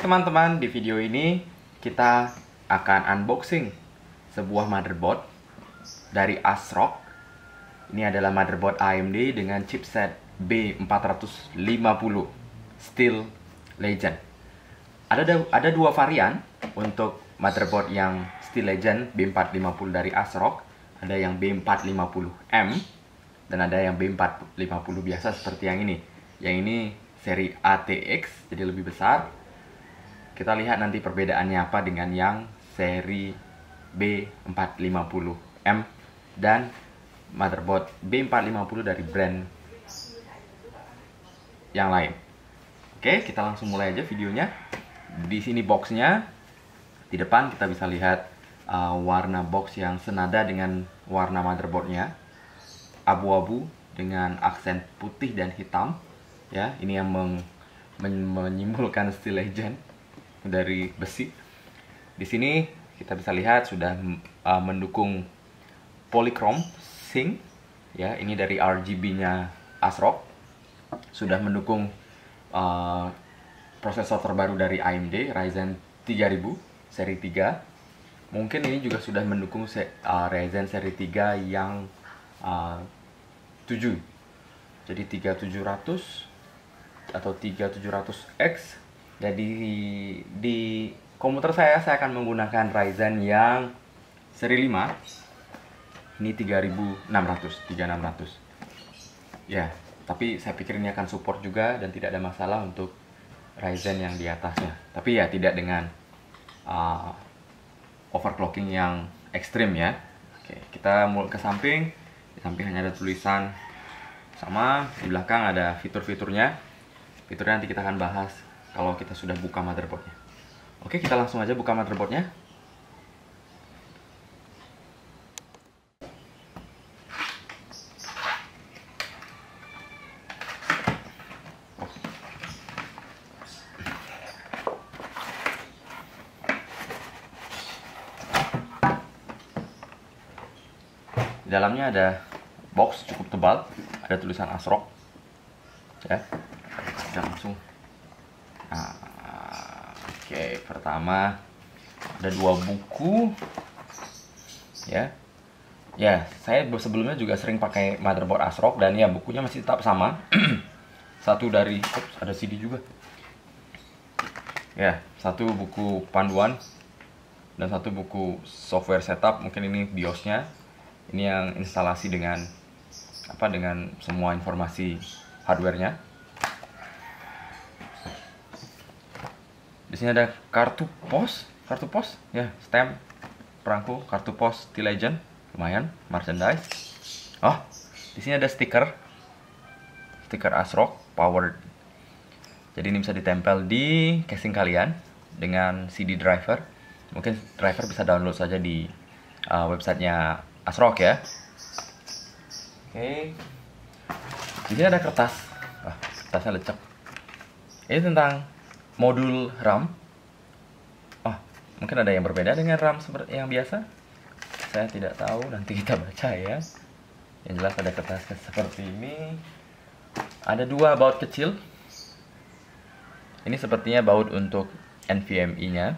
teman-teman, di video ini kita akan unboxing sebuah motherboard dari ASRock. Ini adalah motherboard AMD dengan chipset B450 Steel Legend. Ada dua varian untuk motherboard yang Steel Legend B450 dari ASRock. Ada yang B450M dan ada yang B450 biasa seperti yang ini. Yang ini seri ATX, jadi lebih besar. Kita lihat nanti perbedaannya apa dengan yang seri B450M dan motherboard B450 dari brand yang lain. Oke, kita langsung mulai aja videonya. Di sini boxnya, di depan kita bisa lihat warna box yang senada dengan warna motherboardnya, abu-abu dengan aksen putih dan hitam. Ya, ini yang menyimpulkan Steel Legend dari besi. Di sini kita bisa lihat sudah mendukung polychrome sync. Ya, ini dari RGB-nya ASRock. Sudah mendukung prosesor terbaru dari AMD, Ryzen 3000 seri 3. Mungkin ini juga sudah mendukung Ryzen seri 3 yang 7. Jadi 3700 atau 3700X. Jadi di komputer saya akan menggunakan Ryzen yang seri 5. Ini 3600. Ya, tapi saya pikir ini akan support juga dan tidak ada masalah untuk Ryzen yang di atasnya. Tapi ya tidak dengan overclocking yang ekstrim ya. Oke, kita mulai ke samping. Di samping hanya ada tulisan sama, di belakang ada fitur-fiturnya. Fiturnya nanti kita akan bahas kalau kita sudah buka motherboardnya. Oke, kita langsung aja buka motherboardnya. Di dalamnya ada box cukup tebal, ada tulisan ASRock. Ya, kita langsung. Nah, oke, pertama ada dua buku. Ya, saya sebelumnya juga sering pakai motherboard ASRock dan ya bukunya masih tetap sama. Satu dari, ada CD juga. Ya, satu buku panduan dan satu buku software setup. Mungkin ini BIOS-nya. Ini yang instalasi dengan dengan semua informasi hardware-nya. Di sini ada kartu pos ya, stem, perangko, kartu pos Steel Legend, lumayan, merchandise. Oh, di sini ada stiker ASRock powered. Jadi ini bisa ditempel di casing kalian dengan CD driver. Mungkin driver bisa download saja di websitenya ASRock ya. Oke. Di sini ada kertas. Kertasnya lecek. Ini tentang modul RAM. Mungkin ada yang berbeda dengan RAM seperti yang biasa. Saya tidak tahu, nanti kita baca ya. Yang jelas ada kertasnya seperti ini. Ada dua baut kecil. Ini sepertinya baut untuk NVMe-nya.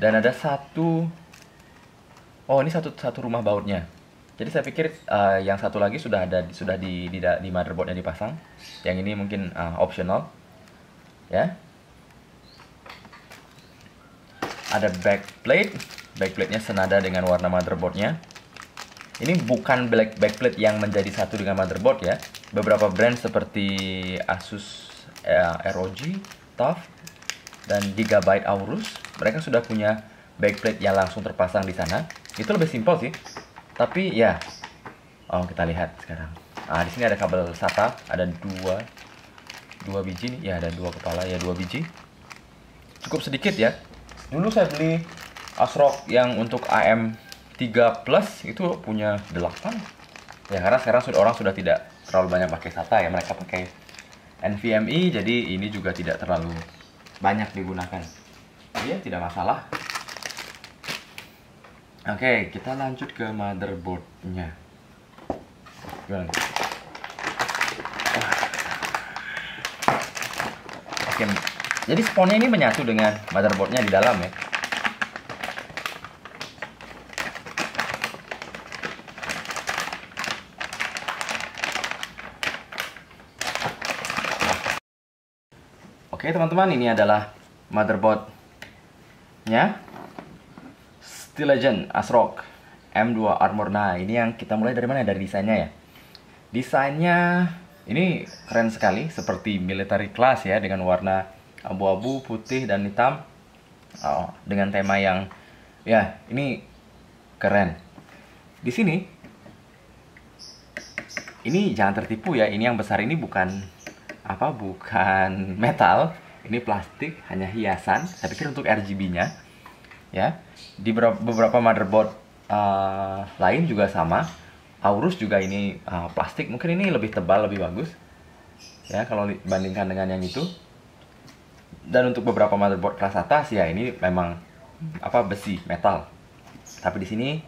Dan ada satu. Oh, ini satu rumah bautnya. Jadi saya pikir yang satu lagi sudah di motherboardnya dipasang. Yang ini mungkin optional. Ya. Ada backplate-nya senada dengan warna motherboardnya. Ini bukan backplate yang menjadi satu dengan motherboard ya. Beberapa brand seperti Asus ROG, TUF, dan Gigabyte Aorus, mereka sudah punya backplate yang langsung terpasang di sana. Itu lebih simpel sih. Tapi ya, kita lihat sekarang. Di sini ada kabel SATA, ada dua biji nih. Ya, ada dua kepala ya, 2 biji. Cukup sedikit ya. Dulu saya beli ASRock yang untuk AM3 Plus itu punya 8. Ya, karena sekarang orang sudah tidak terlalu banyak pakai SATA ya, mereka pakai NVMe, jadi ini juga tidak terlalu banyak digunakan. Ya, tidak masalah. Oke, kita lanjut ke motherboardnya. Gimana? Oke, Jadi sponnya ini menyatu dengan motherboardnya di dalam ya. Oke teman-teman, ini adalah motherboardnya Steel Legend ASRock M2 Armor. Nah ini yang kita mulai dari mana? Dari desainnya ya. Desainnya ini keren sekali, seperti military class ya, dengan warna abu-abu, putih, dan hitam. Dengan tema yang ya ini keren. Di sini ini jangan tertipu ya, ini yang besar ini bukan metal, ini plastik, hanya hiasan. Saya pikir untuk RGB-nya ya. Di beberapa motherboard lain juga sama. Aorus juga ini plastik, mungkin ini lebih tebal, lebih bagus ya kalau dibandingkan dengan yang itu. Dan untuk beberapa motherboard kelas atas ya ini memang besi, metal. Tapi di sini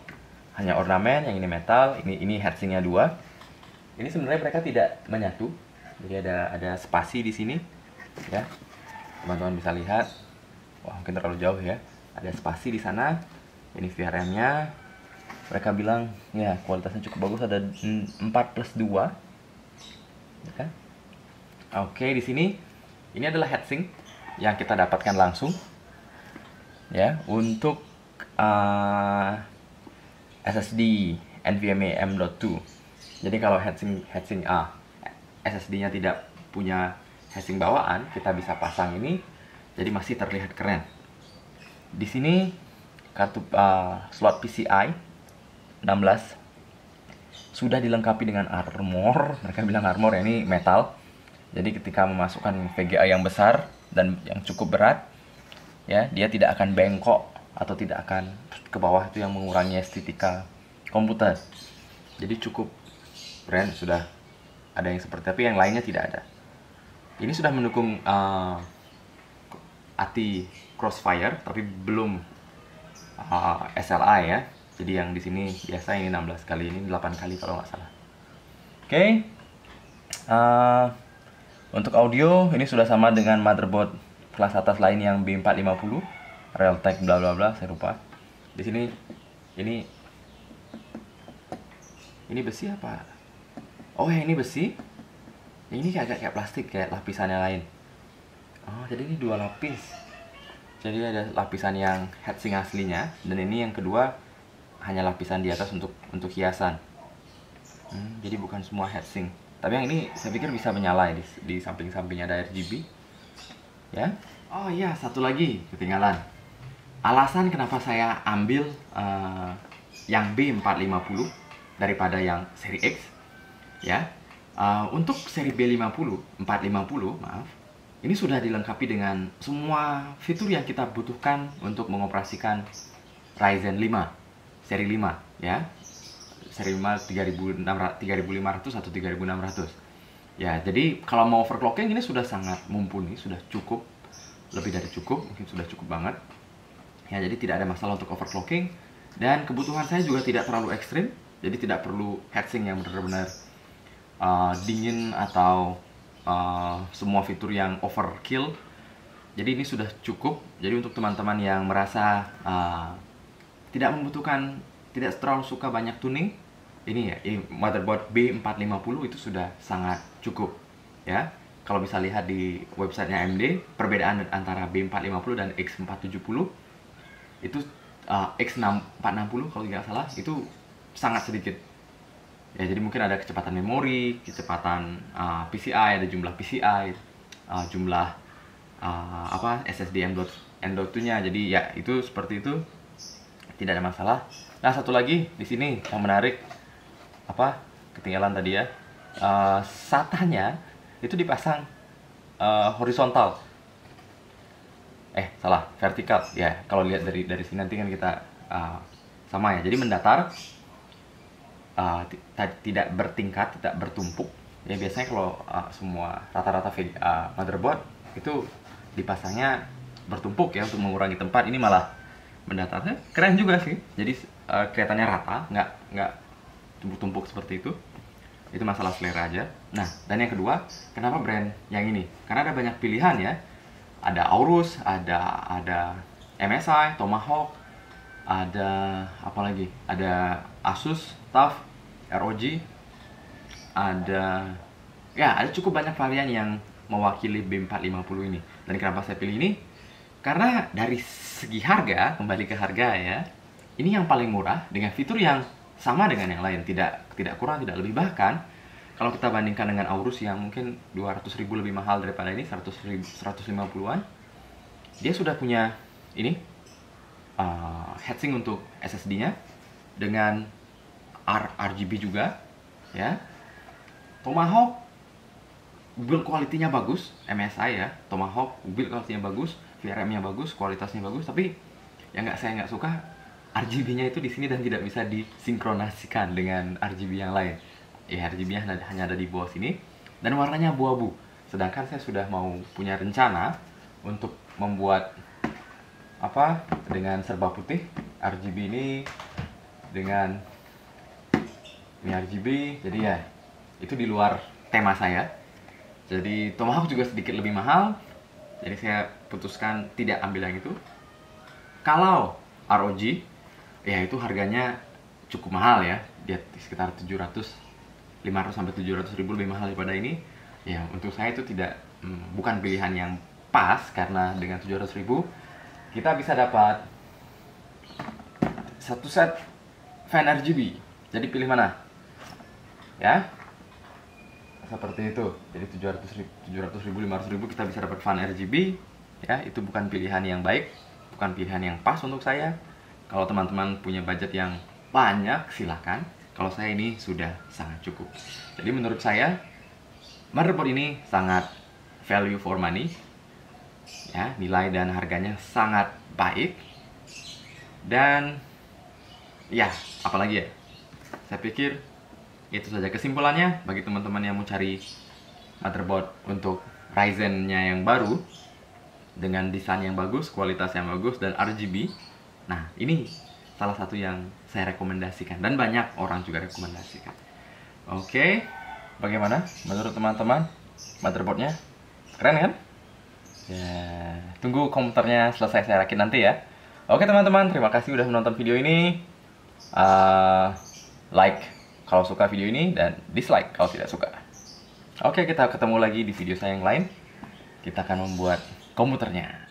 hanya ornamen, yang ini metal, ini heatsinknya 2. Ini sebenarnya mereka tidak menyatu. Jadi ada spasi di sini ya. Teman-teman bisa lihat. Wah, mungkin terlalu jauh ya. Ada spasi di sana. Ini VRM-nya. Mereka bilang ya kualitasnya cukup bagus, ada 4+2 ya kan? Oke, di sini ini adalah heatsink yang kita dapatkan langsung ya untuk SSD NVMe M.2. Jadi kalau heatsink SSD-nya tidak punya heatsink bawaan, kita bisa pasang ini, jadi masih terlihat keren. Di sini kartu slot PCI 16 sudah dilengkapi dengan armor. Mereka bilang armor ya, ini metal. Jadi ketika memasukkan VGA yang besar dan yang cukup berat, ya dia tidak akan bengkok atau tidak akan ke bawah, itu yang mengurangi estetika komputer. Jadi cukup keren, sudah ada yang seperti, tapi yang lainnya tidak ada. Ini sudah mendukung ATI Crossfire, tapi belum SLI ya. Jadi yang di sini biasa ini 16 kali, ini 8 kali kalau nggak salah. Oke. Untuk audio ini sudah sama dengan motherboard kelas atas lain yang B450, Realtek bla bla bla, saya lupa. Di sini ini besi apa? Oh ya, ini besi. Ini kayak plastik, kayak lapisannya lain. Oh, jadi ini 2 lapis. Jadi ada lapisan yang heatsink aslinya, dan ini yang kedua hanya lapisan di atas untuk hiasan. Jadi bukan semua heatsink. Tapi yang ini saya pikir bisa menyala ya, di samping-sampingnya ada RGB. Ya. Oh iya, satu lagi ketinggalan. Alasan kenapa saya ambil yang B450 daripada yang seri X ya. Untuk seri B450 maaf, ini sudah dilengkapi dengan semua fitur yang kita butuhkan untuk mengoperasikan Ryzen 5 seri 5 ya. Seri 5 3500 atau 3600 ya. Jadi kalau mau overclocking ini sudah sangat mumpuni, sudah cukup, lebih dari cukup, mungkin sudah cukup banget ya. Jadi tidak ada masalah untuk overclocking, dan kebutuhan saya juga tidak terlalu ekstrim. Jadi tidak perlu heatsink yang benar-benar dingin atau semua fitur yang overkill. Jadi ini sudah cukup. Jadi untuk teman-teman yang merasa tidak terlalu suka banyak tuning, ini ya, motherboard B450 itu sudah sangat cukup ya. Kalau bisa lihat di websitenya AMD, perbedaan antara B450 dan X470 itu X460 kalau tidak salah, itu sangat sedikit ya. Jadi mungkin ada kecepatan memori, kecepatan PCI, ada jumlah PCI, jumlah SSD M.2 nya. Jadi ya itu seperti itu, tidak ada masalah. Nah, satu lagi di sini yang menarik, ketinggalan tadi ya, SATA-nya itu dipasang horizontal, salah, vertikal ya. Kalau lihat dari sini nanti kan kita sama ya, jadi mendatar, tidak bertingkat, tidak bertumpuk ya. Biasanya kalau semua rata-rata motherboard itu dipasangnya bertumpuk ya untuk mengurangi tempat. Ini malah mendatarnya keren juga sih, jadi kelihatannya rata, nggak tumpuk-tumpuk seperti itu. Itu masalah selera aja. Nah, dan yang kedua, kenapa brand yang ini? Karena ada banyak pilihan ya. Ada Aorus, ada MSI, Tomahawk, ada apa lagi? Ada Asus, TUF, ROG, ada cukup banyak varian yang mewakili B450 ini. Dan kenapa saya pilih ini? Karena dari segi harga, kembali ke harga ya, ini yang paling murah dengan fitur yang sama dengan yang lain, tidak kurang, tidak lebih. Bahkan kalau kita bandingkan dengan Aorus yang mungkin 200.000 lebih mahal daripada ini, 150-an, dia sudah punya ini heatsink untuk SSD-nya dengan RGB juga ya. Tomahawk build quality-nya bagus, MSI ya. Tomahawk build quality-nya bagus, VRM-nya bagus, kualitasnya bagus, tapi yang saya nggak suka RGB-nya itu di sini dan tidak bisa disinkronasikan dengan RGB yang lain. Ya, RGB-nya hanya ada di bawah sini dan warnanya abu-abu. Sedangkan saya sudah mau punya rencana untuk membuat dengan serba putih, RGB ini dengan ini RGB, jadi ya itu di luar tema saya. Jadi Tomahawk juga sedikit lebih mahal, jadi saya putuskan tidak ambil yang itu. Kalau ROG, ya itu harganya cukup mahal ya, dia sekitar 500-700 ribu lebih mahal daripada ini. Ya untuk saya itu bukan pilihan yang pas, karena dengan 700 ribu kita bisa dapat satu set fan RGB. Jadi pilih mana? Ya, seperti itu. Jadi 700 ribu, 500 ribu kita bisa dapat fan RGB. Ya, itu bukan pilihan yang baik, bukan pilihan yang pas untuk saya. Kalau teman-teman punya budget yang banyak, silahkan. Kalau saya ini sudah sangat cukup. Jadi menurut saya motherboard ini sangat value for money. Ya, nilai dan harganya sangat baik. Dan ya, apalagi ya? Saya pikir itu saja kesimpulannya bagi teman-teman yang mau cari motherboard untuk Ryzen-nya yang baru dengan desain yang bagus, kualitas yang bagus, dan RGB. Nah, ini salah satu yang saya rekomendasikan dan banyak orang juga rekomendasikan. Oke, bagaimana menurut teman-teman motherboardnya? Keren kan? Ya, tunggu komentarnya selesai saya rakit nanti ya. Oke teman-teman, terima kasih udah menonton video ini. Like kalau suka video ini dan dislike kalau tidak suka. Oke, kita ketemu lagi di video saya yang lain. Kita akan membuat komputernya.